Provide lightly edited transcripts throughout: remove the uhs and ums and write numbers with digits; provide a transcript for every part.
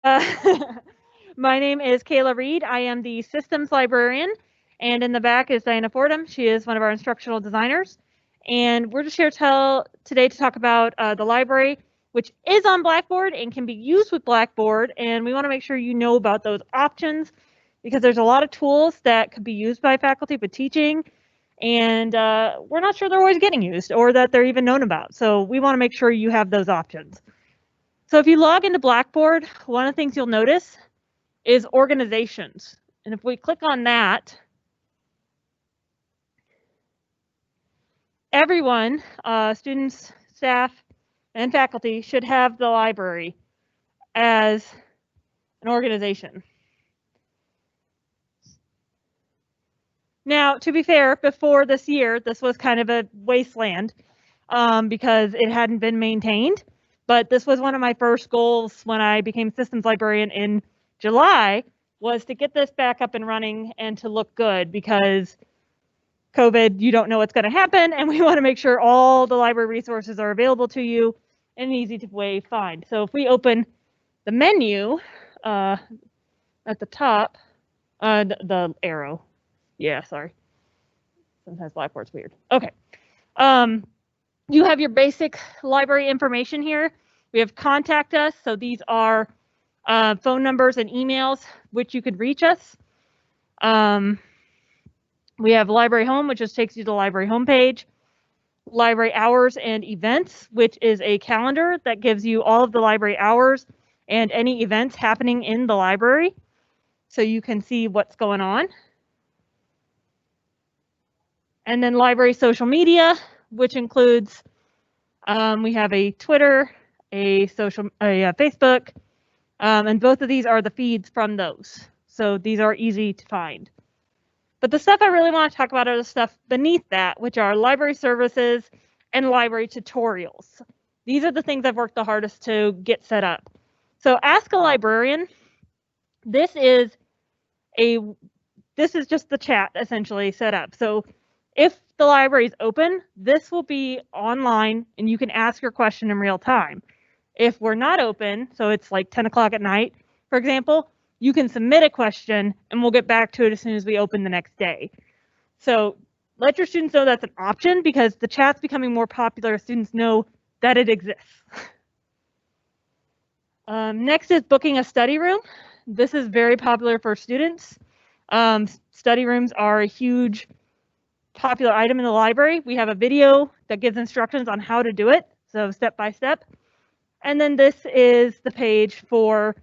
My name is Kayla Reed. I am the systems librarian, and in the back is Diana Fordham. She is one of our instructional designers. And we're just here today to talk about the library, which is on Blackboard and can be used with Blackboard. And we want to make sure you know about those options because there's a lot of tools that could be used by faculty for teaching. And we're not sure they're always getting used or that they're even known about. So we want to make sure you have those options. So if you log into Blackboard, one of the things you'll notice is organizations. And if we click on that, everyone, students, staff, and faculty should have the library as an organization. Now, to be fair, before this year, this was kind of a wasteland because it hadn't been maintained. But this was one of my first goals when I became systems librarian in July, was to get this back up and running and to look good because COVID, you don't know what's going to happen, and we want to make sure all the library resources are available to you in an easy way to find. So if we open the menu at the top, the arrow, yeah, sorry. Sometimes Blackboard's weird. Okay. You have your basic library information here. We have contact us. So these are phone numbers and emails, which you could reach us. We have library home, which just takes you to the library homepage. Library hours and events, which is a calendar that gives you all of the library hours and any events happening in the library. So you can see what's going on. And then library social media, which includes, we have a Twitter, a Facebook, and both of these are the feeds from those. So these are easy to find. But the stuff I really want to talk about are the stuff beneath that, which are library services and library tutorials. These are the things I've worked the hardest to get set up. So Ask a Librarian, this is just the chat essentially set up. So if the library is open, this will be online and you can ask your question in real time. If we're not open, so it's like 10 o'clock at night, for example, you can submit a question and we'll get back to it as soon as we open the next day. So let your students know that's an option because the chat's becoming more popular. Students know that it exists. Next is booking a study room. This is very popular for students. Study rooms are a huge popular item in the library. We have a video that gives instructions on how to do it, so step by step. And then this is the page for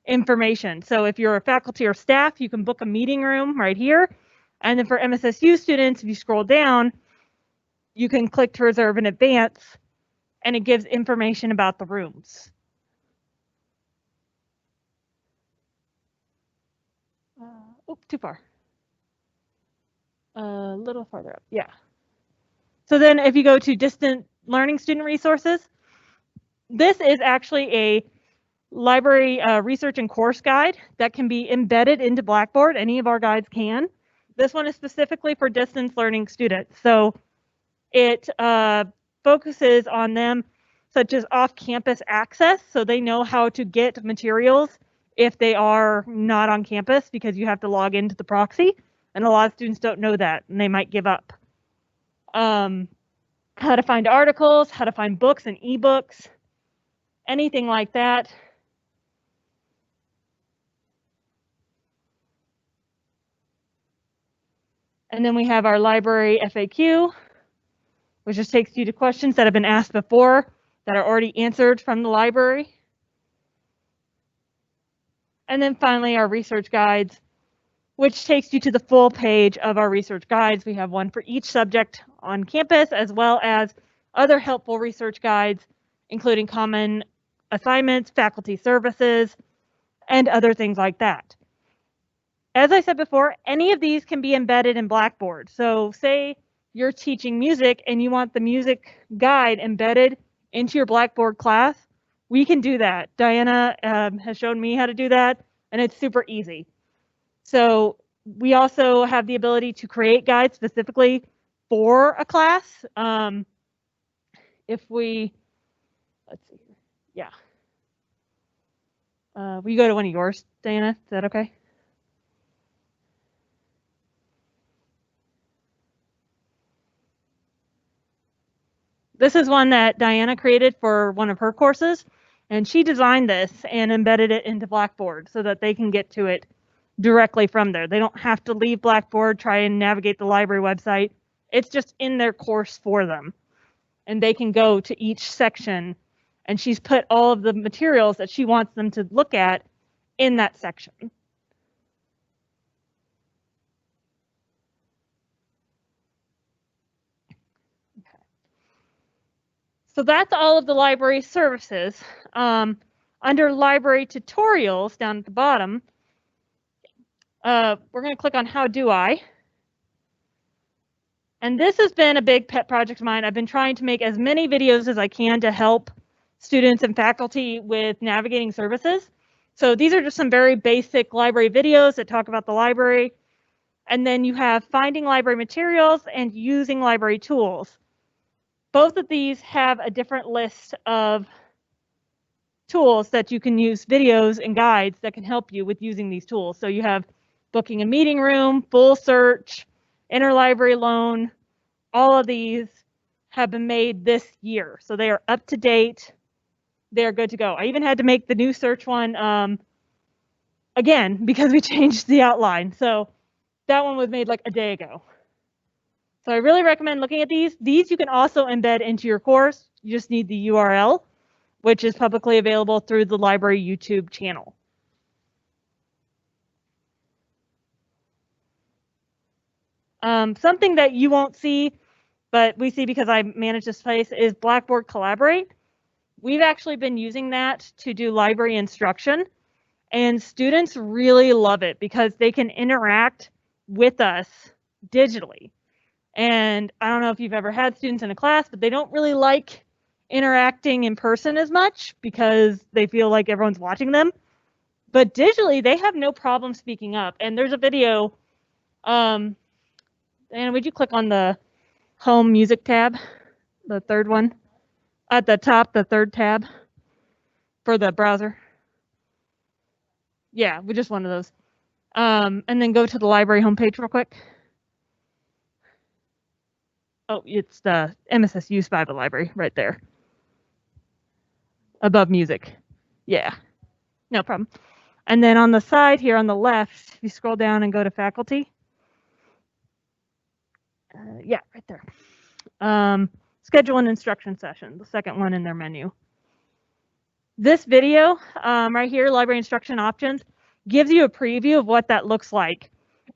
information. So if you're a faculty or staff, you can book a meeting room right here. And then for MSSU students, if you scroll down, you can click to reserve in advance, and it gives information about the rooms. Too far. A little farther up, yeah. So then if you go to distant learning student resources, this is actually a library research and course guide that can be embedded into Blackboard. Any of our guides can. This one is specifically for distance learning students. So it focuses on them such as off-campus access, so they know how to get materials if they are not on campus because you have to log into the proxy. And a lot of students don't know that and they might give up. How to find articles, how to find books and ebooks, anything like that. And then we have our library FAQ, which just takes you to questions that have been asked before that are already answered from the library. And then finally, our research guides, which takes you to the full page of our research guides. We have one for each subject on campus, as well as other helpful research guides, including common assignments, faculty services, and other things like that. As I said before, any of these can be embedded in Blackboard. So say you're teaching music and you want the music guide embedded into your Blackboard class, we can do that. Diana has shown me how to do that, and it's super easy. So we also have the ability to create guides specifically for a class. If we, let's see here, yeah. Will you go to one of yours, Diana? Is that okay? This is one that Diana created for one of her courses, and she designed this and embedded it into Blackboard so that they can get to it directly from there. They don't have to leave Blackboard, try and navigate the library website. It's just in their course for them. And they can go to each section, and she's put all of the materials that she wants them to look at in that section. Okay. So that's all of the library services. Under library tutorials down at the bottom, we're going to click on How Do I? And this has been a big pet project of mine. I've been trying to make as many videos as I can to help students and faculty with navigating services. So these are just some very basic library videos that talk about the library. And then you have finding library materials and using library tools. Both of these have a different list of tools that you can use, videos and guides that can help you with using these tools. So you have booking a meeting room, full search, interlibrary loan. All of these have been made this year. So they are up to date. They're good to go. I even had to make the new search one again because we changed the outline. So that one was made like a day ago. So I really recommend looking at these. These you can also embed into your course. You just need the URL, which is publicly available through the library YouTube channel. Something that you won't see, but we see because I manage this place, is Blackboard Collaborate. We've actually been using that to do library instruction, and students really love it because they can interact with us digitally. And I don't know if you've ever had students in a class, but they don't really like interacting in person as much because they feel like everyone's watching them. But digitally, they have no problem speaking up. And there's a video. And would you click on the home music tab, the third one? At the top, the third tab for the browser. Yeah, we're just one of those. And then go to the library homepage real quick. Oh, it's the MSSU Spiva library right there. Above music. Yeah, no problem. And then on the side here on the left, you scroll down and go to faculty. Yeah, right there. Schedule an instruction session, the second one in their menu. This video right here, library instruction options, gives you a preview of what that looks like.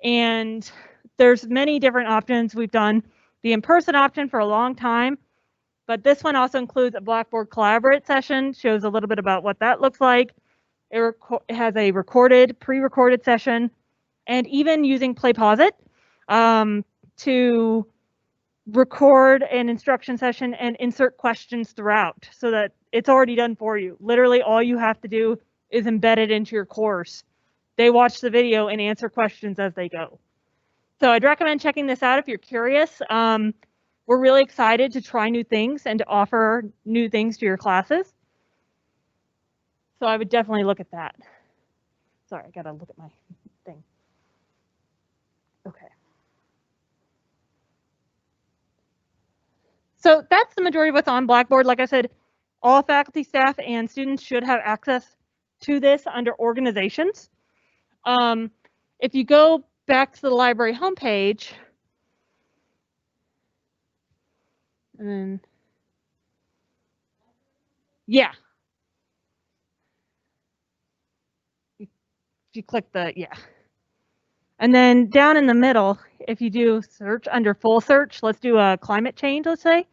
And there's many different options. We've done the in-person option for a long time, but this one also includes a Blackboard Collaborate session, shows a little bit about what that looks like. It has a recorded, pre-recorded session, and even using Play Pause It to record an instruction session and insert questions throughout so that it's already done for you. Literally all you have to do is embed it into your course. They watch the video and answer questions as they go. So I'd recommend checking this out if you're curious. We're really excited to try new things and to offer new things to your classes. So I would definitely look at that. Sorry, I gotta look at my thing. Okay. So that's the majority of what's on Blackboard. Like I said, all faculty, staff, and students should have access to this under organizations. If you go back to the library homepage, and then, yeah. If you click the, yeah. And then down in the middle, if you do search under full search, let's do a climate change, let's say.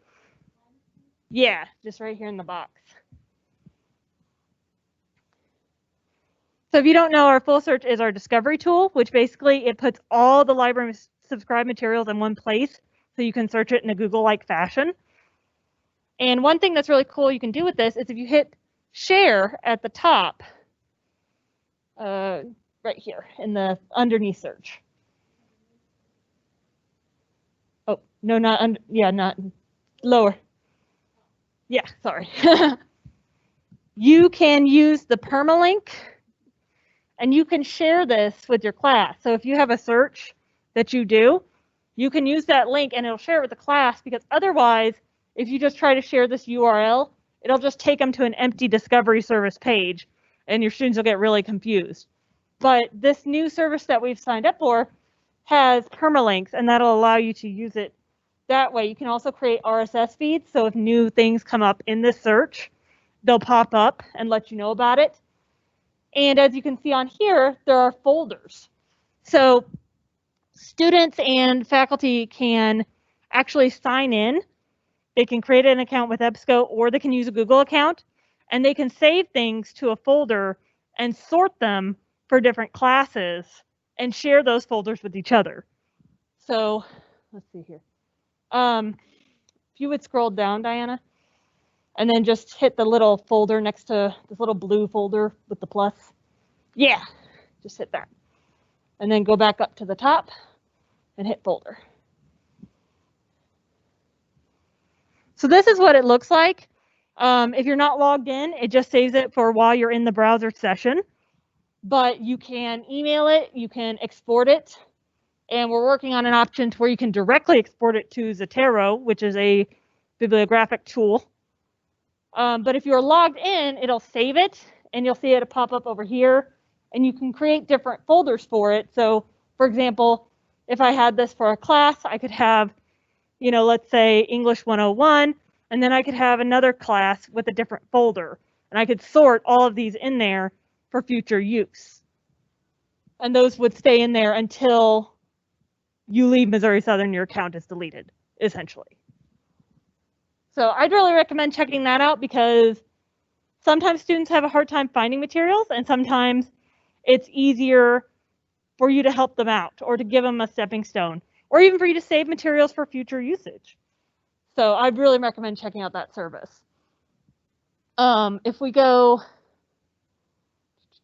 Yeah, just right here in the box. So if you don't know, our full search is our discovery tool, which basically it puts all the library subscribed materials in one place so you can search it in a Google-like fashion. And one thing that's really cool you can do with this is if you hit share at the top, right here in the underneath search. Oh, no, not under, yeah, not lower. Yeah, sorry. You can use the permalink And you can share this with your class. So if you have a search that you do, you can use that link and it'll share it with the class, because otherwise, if you just try to share this URL, it'll just take them to an empty discovery service page and your students will get really confused. But this new service that we've signed up for has permalinks, and that'll allow you to use it that way. You can also create RSS feeds, so if new things come up in this search, they'll pop up and let you know about it. And as you can see on here, there are folders. So students and faculty can actually sign in. They can create an account with EBSCO, or they can use a Google account, and they can save things to a folder and sort them for different classes and share those folders with each other. So let's see here. If you would scroll down, Diana, and then just hit the little folder next to this little blue folder with the plus. Yeah, just hit that. And then go back up to the top and hit folder. So this is what it looks like. If you're not logged in, it just saves it for while you're in the browser session. But you can email it, you can export it, and we're working on an option to where you can directly export it to Zotero, which is a bibliographic tool. But if you're logged in, it'll save it, and you'll see it pop up over here, and you can create different folders for it. So, for example, if I had this for a class, I could have, you know, let's say English 101, and then I could have another class with a different folder, and I could sort all of these in there for future use. And those would stay in there until you leave Missouri Southern, your account is deleted, essentially. So I'd really recommend checking that out, because sometimes students have a hard time finding materials, and sometimes it's easier for you to help them out or to give them a stepping stone, or even for you to save materials for future usage. So I'd really recommend checking out that service. If we go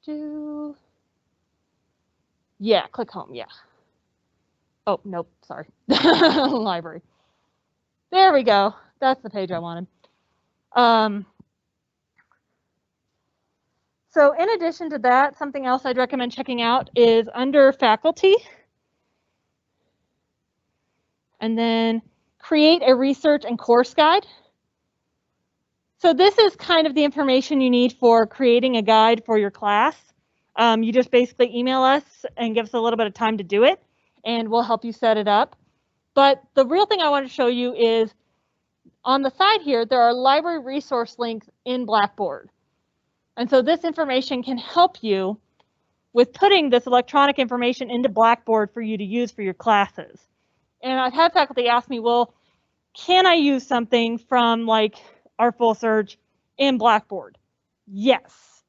to, yeah, click home, yeah. Oh, nope, sorry. Library. There we go. That's the page I wanted. So in addition to that, something else I'd recommend checking out is under faculty. And then create a research and course guide. So this is kind of the information you need for creating a guide for your class. You just basically email us and give us a little bit of time to do it, and we'll help you set it up. But the real thing I want to show you is on the side here, there are library resource links in Blackboard. And so this information can help you with putting this electronic information into Blackboard for you to use for your classes. And I've had faculty ask me, well, can I use something from like our full search in Blackboard? Yes.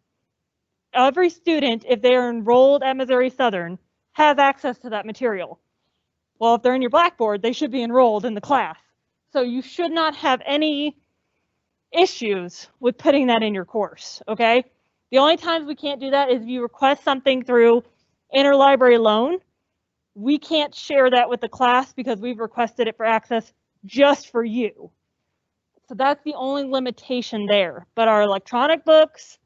Every student, if they are enrolled at Missouri Southern, has access to that material. Well, if they're in your Blackboard, they should be enrolled in the class. So you should not have any issues with putting that in your course, okay? The only times we can't do that is if you request something through interlibrary loan. We can't share that with the class because we've requested it for access just for you. So that's the only limitation there. But our electronic books,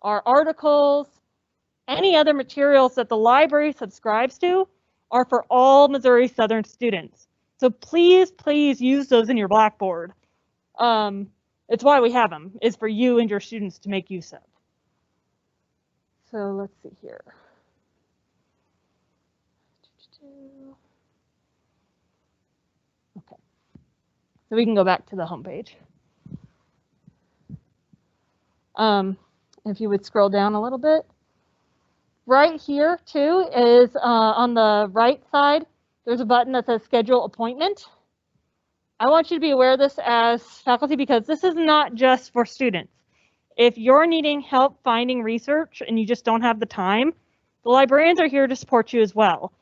our articles, any other materials that the library subscribes to are for all Missouri Southern students. So please, please use those in your Blackboard. It's why we have them, is for you and your students to make use of. So let's see here. Okay, so we can go back to the home page. If you would scroll down a little bit. Right here, too, is on the right side, there's a button that says Schedule Appointment. I want you to be aware of this as faculty because this is not just for students. If you're needing help finding research and you just don't have the time, the librarians are here to support you as well.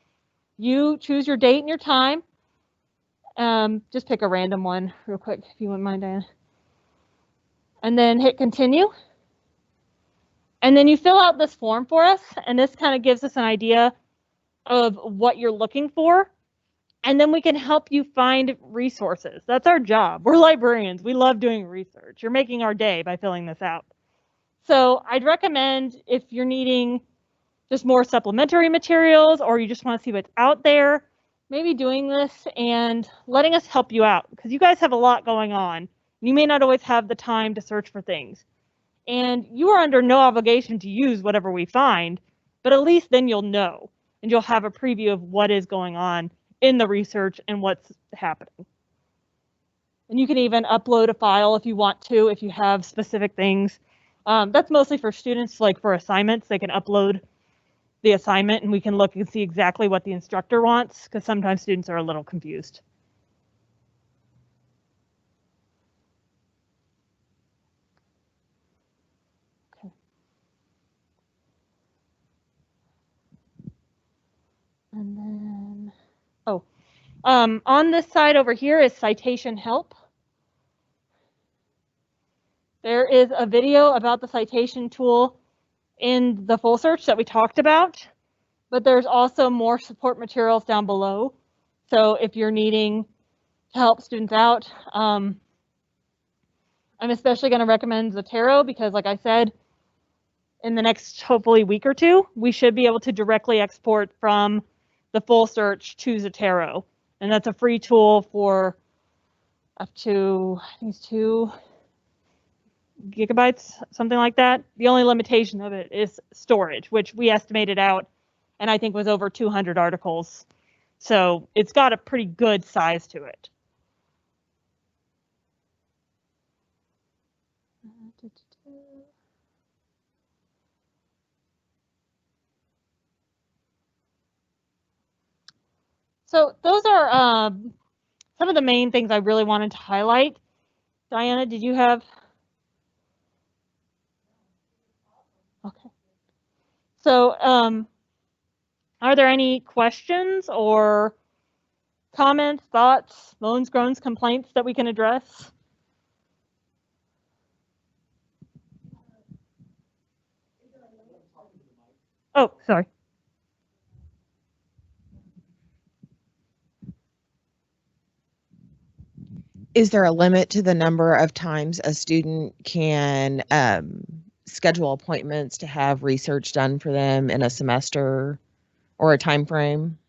You choose your date and your time. Just pick a random one real quick, if you wouldn't mind, Diana. And then hit Continue. And then you fill out this form for us, and this kind of gives us an idea of what you're looking for. And then we can help you find resources. That's our job. We're librarians. We love doing research. You're making our day by filling this out. So I'd recommend if you're needing just more supplementary materials, or you just want to see what's out there, maybe doing this and letting us help you out, because you guys have a lot going on. You may not always have the time to search for things. And you are under no obligation to use whatever we find, but at least then you'll know, and you'll have a preview of what is going on in the research and what's happening. And you can even upload a file if you want to, if you have specific things. That's mostly for students, like for assignments, they can upload the assignment and we can look and see exactly what the instructor wants, because sometimes students are a little confused. Okay. And then, on this side over here is citation help. There is a video about the citation tool in the full search that we talked about, but there's also more support materials down below. So if you're needing to help students out, I'm especially going to recommend Zotero, because like I said, in the next hopefully week or two, we should be able to directly export from the full search to Zotero. And that's a free tool for up to, I think it's 2 gigabytes, something like that. The only limitation of it is storage, which we estimated out, and I think was over 200 articles. So it's got a pretty good size to it. So those are some of the main things I really wanted to highlight. Diana, did you have? Okay. So are there any questions or comments, thoughts, moans, groans, complaints that we can address? Oh, sorry. Is there a limit to the number of times a student can schedule appointments to have research done for them in a semester or a time frame?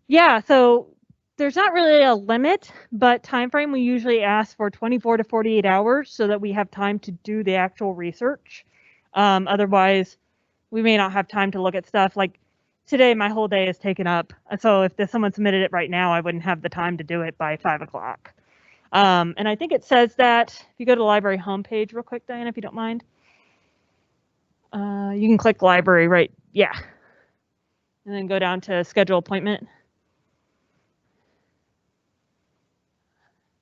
Yeah, so there's not really a limit, but time frame we usually ask for 24 to 48 hours so that we have time to do the actual research. Otherwise, we may not have time to look at stuff. Like today, my whole day is taken up. So if someone submitted it right now, I wouldn't have the time to do it by 5 o'clock. And I think it says that if you go to the library homepage real quick, Diana, if you don't mind, you can click library, right? Yeah. And then go down to schedule appointment.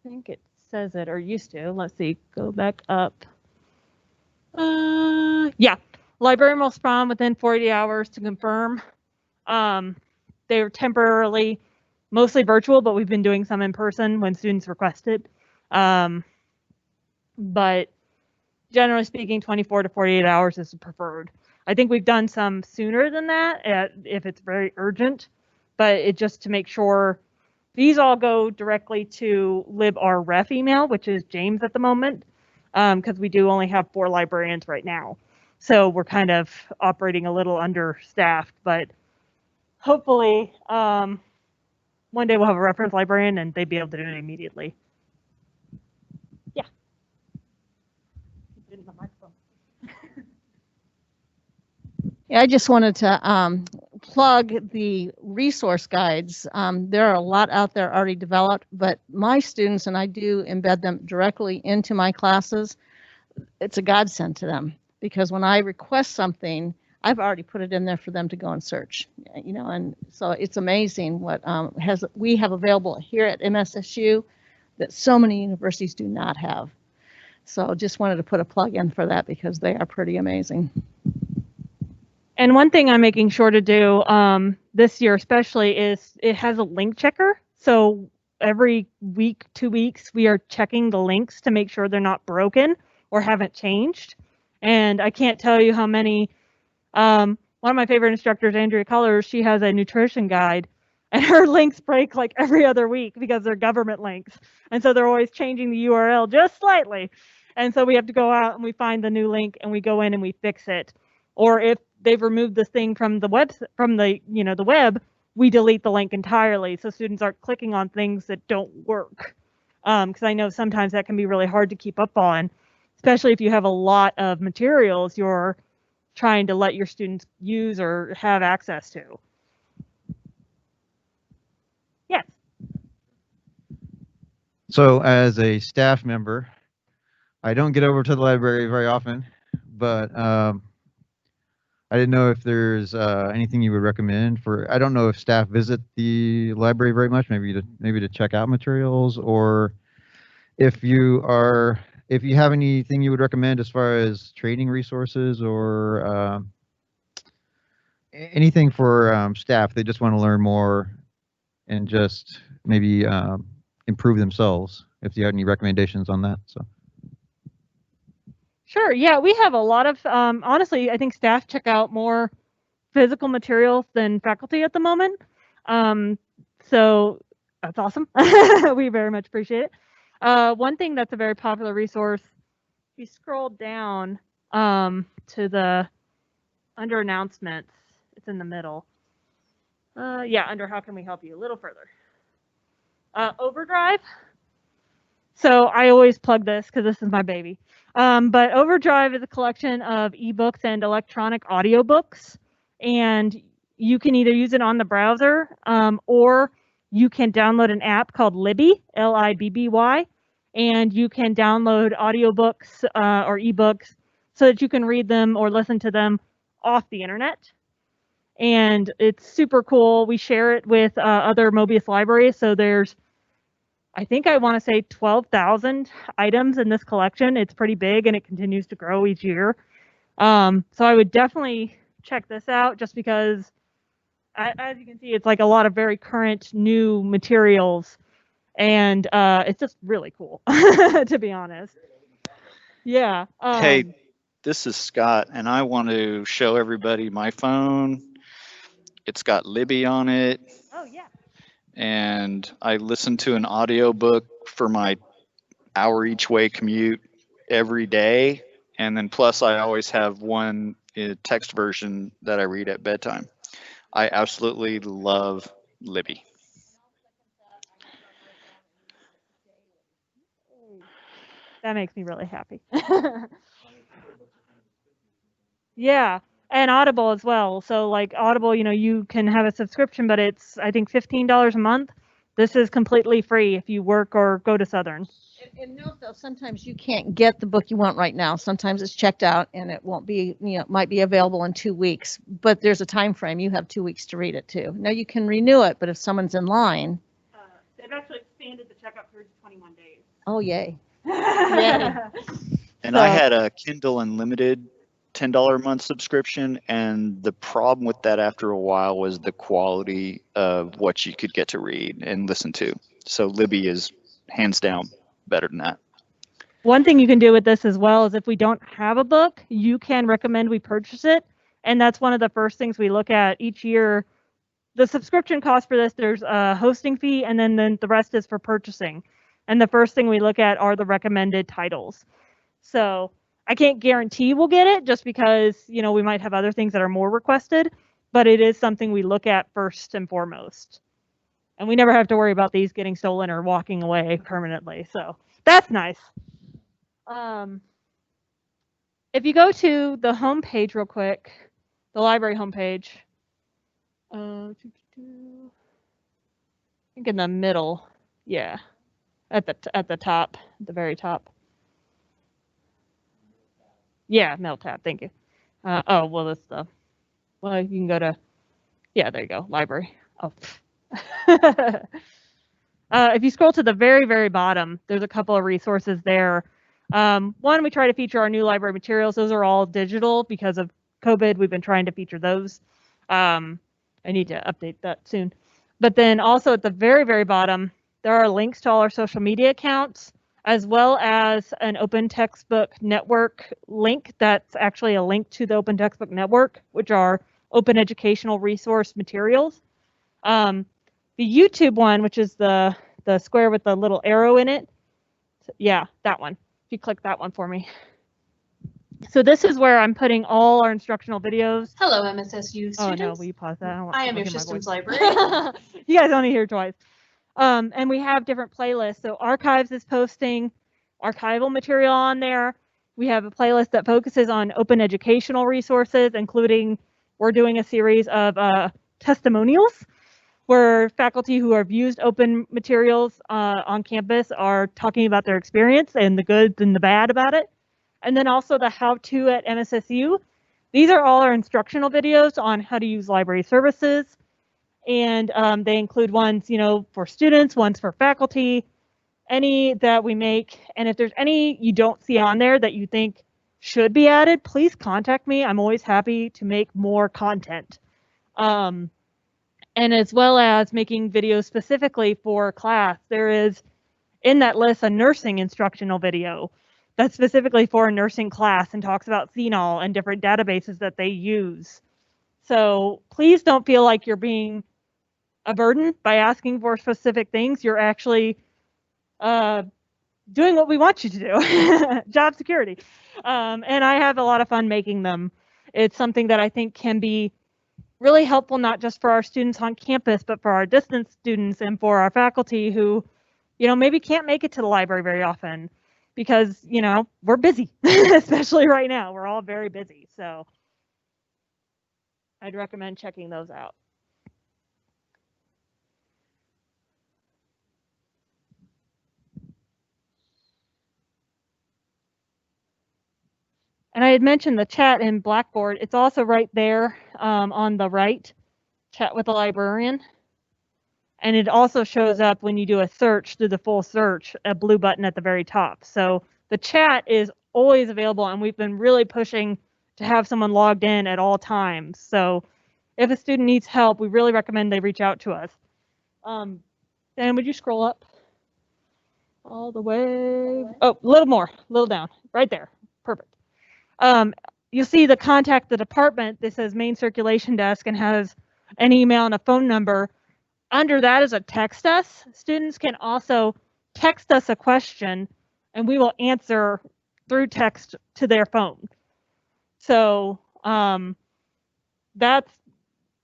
I think it says it, or used to. Let's see, go back up. Yeah, library will respond within 40 hours to confirm. They're temporarily mostly virtual, but we've been doing some in person when students request it. But generally speaking, 24 to 48 hours is preferred. I think we've done some sooner than that if it's very urgent, but it just to make sure. These all go directly to libref email, which is James at the moment, because we do only have 4 librarians right now. So we're kind of operating a little understaffed, but hopefully one day we'll have a reference librarian and they'd be able to do it immediately. Yeah. Yeah, I just wanted to plug the resource guides. There are a lot out there already developed, but my students, and I do embed them directly into my classes, it's a godsend to them, because when I request something, I've already put it in there for them to go and search, you know, and so it's amazing what we have available here at MSSU that so many universities do not have. So just wanted to put a plug in for that because they are pretty amazing. And one thing I'm making sure to do this year especially is it has a link checker. So every week, 2 weeks, we are checking the links to make sure they're not broken or haven't changed. And I can't tell you how many, one of my favorite instructors, Andrea Colors, she has a nutrition guide and her links break like every other week because they're government links. And so they're always changing the URL just slightly. And so we have to go out and we find the new link and we go in and we fix it. Or if they've removed this thing from the web, the web, we delete the link entirely, so students aren't clicking on things that don't work. Because I know sometimes that can be really hard to keep up on, especially if you have a lot of materials you're trying to let your students use or have access to. Yes. So as a staff member, I don't get over to the library very often, but I didn't know if there's anything you would recommend for. I don't know if staff visit the library very much, maybe to check out materials, or if you have anything you would recommend as far as training resources or anything for staff. They just want to learn more and just maybe improve themselves. If you have any recommendations on that, so. Sure. Yeah, we have a lot of, honestly, I think staff check out more physical materials than faculty at the moment. So that's awesome. We very much appreciate it. One thing that's a very popular resource, if you scroll down to the, under announcements, it's in the middle. Yeah, under how can we help you, a little further. Overdrive. So I always plug this because this is my baby. But Overdrive is a collection of ebooks and electronic audiobooks, and you can either use it on the browser or you can download an app called Libby, Libby, and you can download audiobooks or ebooks so that you can read them or listen to them off the internet. And it's super cool. We share it with other Mobius libraries, so there's, I think I want to say 12,000 items in this collection. It's pretty big and it continues to grow each year. So I would definitely check this out just because, as you can see, it's like a lot of very current new materials, and it's just really cool, to be honest. Yeah. Hey, this is Scott, and I want to show everybody my phone. It's got Libby on it. Oh, yeah. And I listen to an audiobook for my hour each way commute every day. And then plus I always have one text version that I read at bedtime. I absolutely love Libby. That makes me really happy. Yeah. And Audible as well. So like Audible, you can have a subscription, but it's, I think, $15 a month. This is completely free if you work or go to Southern. And note though, sometimes you can't get the book you want right now. Sometimes it's checked out and it won't be, it might be available in 2 weeks, but there's a time frame. You have 2 weeks to read it too. Now you can renew it, but if someone's in line. They've actually expanded the checkout period to 21 days. Oh, yay. Yay. And I had a Kindle Unlimited $10 a month subscription, and the problem with that after a while was the quality of what you could get to read and listen to. So Libby is hands down better than that. One thing you can do with this as well is if we don't have a book, you can recommend we purchase it. And that's one of the first things we look at each year. The subscription cost for this, there's a hosting fee, and then the rest is for purchasing. And the first thing we look at are the recommended titles. So I can't guarantee we'll get it just because, we might have other things that are more requested, but it is something we look at first and foremost. And we never have to worry about these getting stolen or walking away permanently. So that's nice. If you go to the homepage real quick, the library homepage, I think in the middle, yeah, at the top, at the very top. Yeah, mail tab. Thank you. Oh, well, that's the. Well, you can go to. Yeah, there you go. Library. Oh. If you scroll to the very, very bottom, there's a couple of resources there. One, we try to feature our new library materials. Those are all digital because of COVID. We've been trying to feature those. I need to update that soon. But then also at the very, very bottom, there are links to all our social media accounts, as well as an Open Textbook Network link that's actually a link to the Open Textbook Network, which are open educational resource materials. The YouTube one, which is the square with the little arrow in it, yeah, that one. If you click that one for me. So this is where I'm putting all our instructional videos. Hello, MSSU students. Oh no, will you pause that? don't want I am people your hear my systems voice. librarian. You guys only hear twice. And we have different playlists. So Archives is posting archival material on there. We have a playlist that focuses on open educational resources, including we're doing a series of testimonials where faculty who have used open materials on campus are talking about their experience and the goods and the bad about it. And then also the how-to at MSSU. These are all our instructional videos on how to use library services. And they include ones, you know, for students, ones for faculty, any that we make. And if there's any you don't see on there that you think should be added, please contact me. I'm always happy to make more content. And as well as making videos specifically for class. There is in that list a nursing instructional video that's specifically for a nursing class and talks about CNOL and different databases that they use. So please don't feel like you're being a burden by asking for specific things. You're actually doing what we want you to do, job security. And I have a lot of fun making them. It's something that I think can be really helpful, not just for our students on campus, but for our distance students and for our faculty who, you know, maybe can't make it to the library very often because, you know, we're busy, especially right now. We're all very busy. So I'd recommend checking those out. And I had mentioned the chat in Blackboard. It's also right there on the right, chat with a librarian. And it also shows up when you do a search through the full search, a blue button at the very top. So the chat is always available, and we've been really pushing to have someone logged in at all times. So if a student needs help, we really recommend they reach out to us. Dan, would you scroll up all the way? Oh, a little more, a little down, right there. Perfect. You'll see the contact the department. This says main circulation desk and has an email and a phone number. Under that is a text us. Students can also text us a question and we will answer through text to their phone. So that's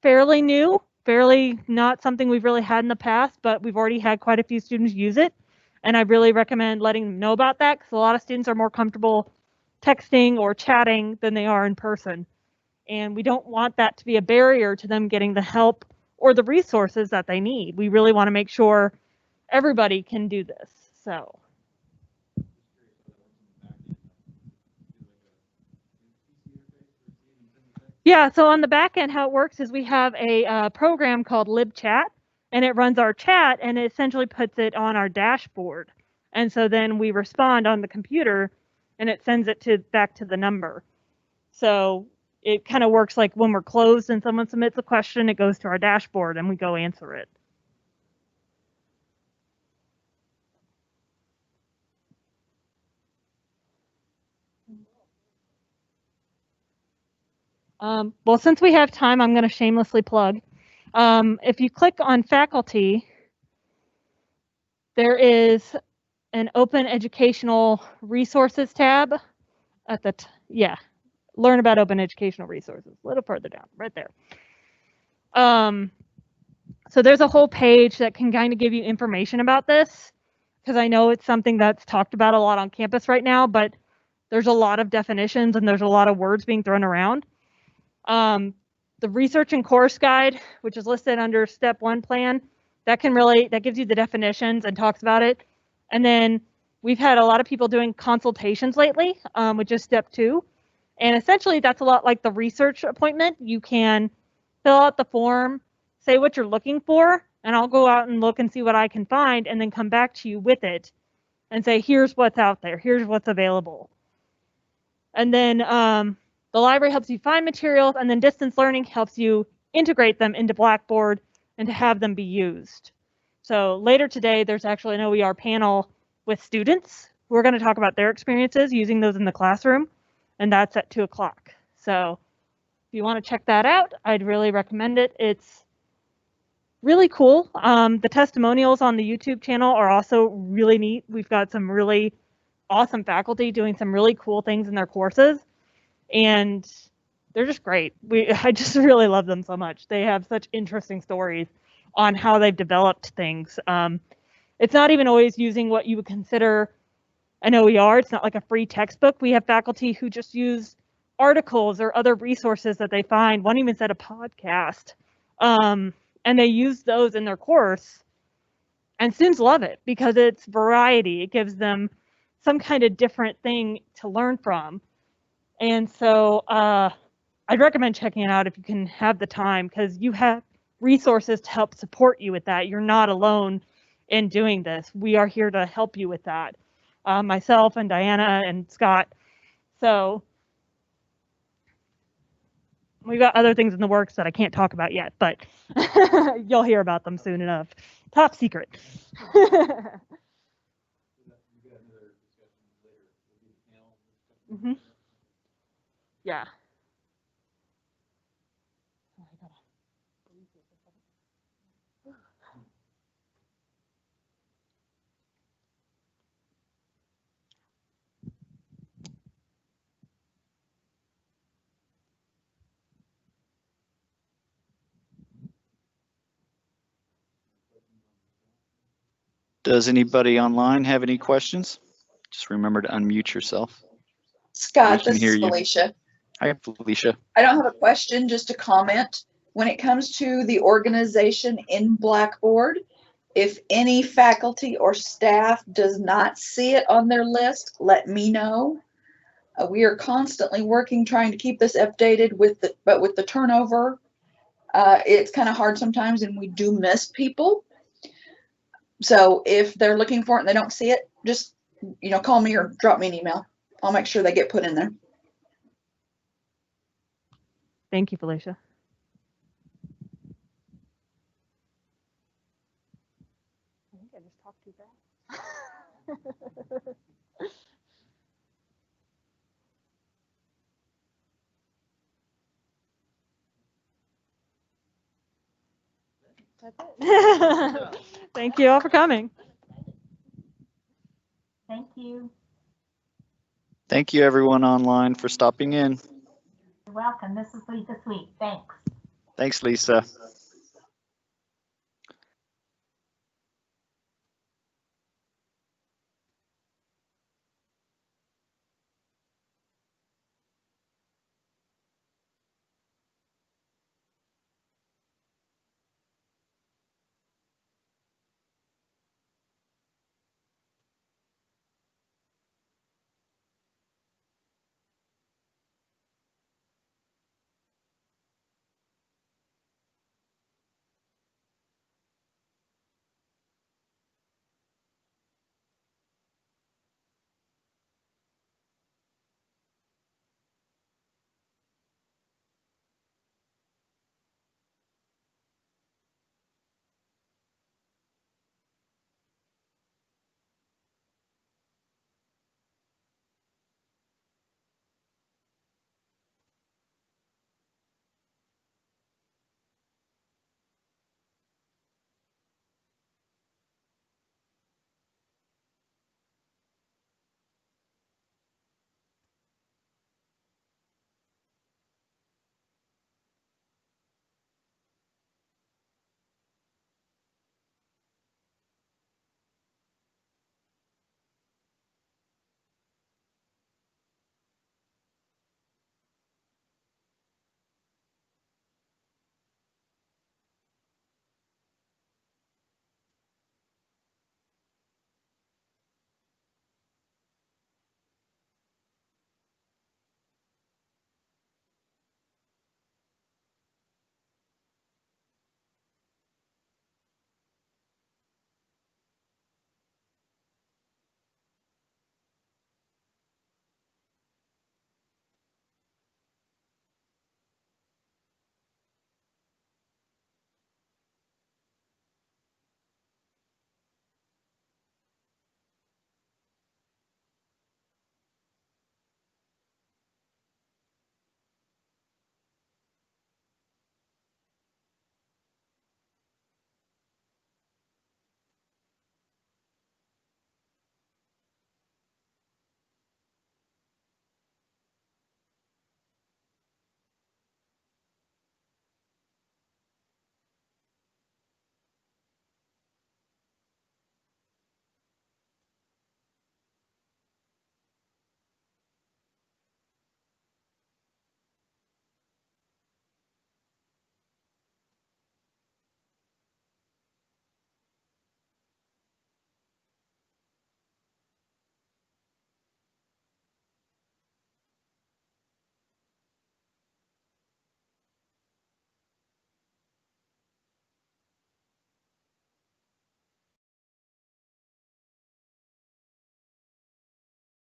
fairly new, fairly not something we've really had in the past, but we've already had quite a few students use it. And I really recommend letting them know about that because a lot of students are more comfortable texting or chatting than they are in person. And we don't want that to be a barrier to them getting the help or the resources that they need. We really want to make sure everybody can do this. So. Yeah, so on the back end, how it works is we have a program called LibChat, and it runs our chat and it essentially puts it on our dashboard. And so then we respond on the computer and it sends it back to the number. So it kind of works like when we're closed and someone submits a question, it goes to our dashboard and we go answer it. Well, since we have time, I'm going to shamelessly plug. If you click on faculty, there is an open educational resources tab at the, learn about open educational resources, a little further down, right there. So there's a whole page that can kind of give you information about this, because I know it's something that's talked about a lot on campus right now, but there's a lot of definitions and there's a lot of words being thrown around. The research and course guide, which is listed under step 1 plan, that gives you the definitions and talks about it. And then we've had a lot of people doing consultations lately, which is step 2. And essentially that's a lot like the research appointment. You can fill out the form, say what you're looking for, and I'll go out and look and see what I can find and then come back to you with it and say, here's what's out there, here's what's available. And then the library helps you find materials, and then distance learning helps you integrate them into Blackboard and to have them be used. So later today, there's actually an OER panel with students who are going to talk about their experiences using those in the classroom, and that's at 2 o'clock. So if you want to check that out, I'd really recommend it. It's really cool. The testimonials on the YouTube channel are also really neat. We've got some really awesome faculty doing some really cool things in their courses. and they're just great. I just really love them so much. They have such interesting stories on how they've developed things. It's not even always using what you would consider an OER. It's not like a free textbook. We have faculty who just use articles or other resources that they find. One even said a podcast. And they use those in their course. And students love it because it's variety. It gives them some kind of different thing to learn from. And so I'd recommend checking it out if you can have the time, because you have resources to help support you with that. You're not alone in doing this. We are here to help you with that. Myself and Diana and Scott. So we've got other things in the works that I can't talk about yet, but you'll hear about them soon enough. Top secret. Mm-hmm. Yeah. Does anybody online have any questions? Just remember to unmute yourself. Scott, We can this hear is you. Felicia. Hi, Felicia. I don't have a question, just a comment. When it comes to the organization in Blackboard, if any faculty or staff does not see it on their list, let me know. We are constantly working, trying to keep this updated but with the turnover, it's kind of hard sometimes and we do miss people. So if they're looking for it and they don't see it, just, call me or drop me an email. I'll make sure they get put in there. Thank you, Felicia. I think I just talked too fast. That's it. Thank you all for coming. Thank you. Thank you, everyone online, for stopping in. You're welcome. This is Lisa Sweet. Thanks. Thanks, Lisa.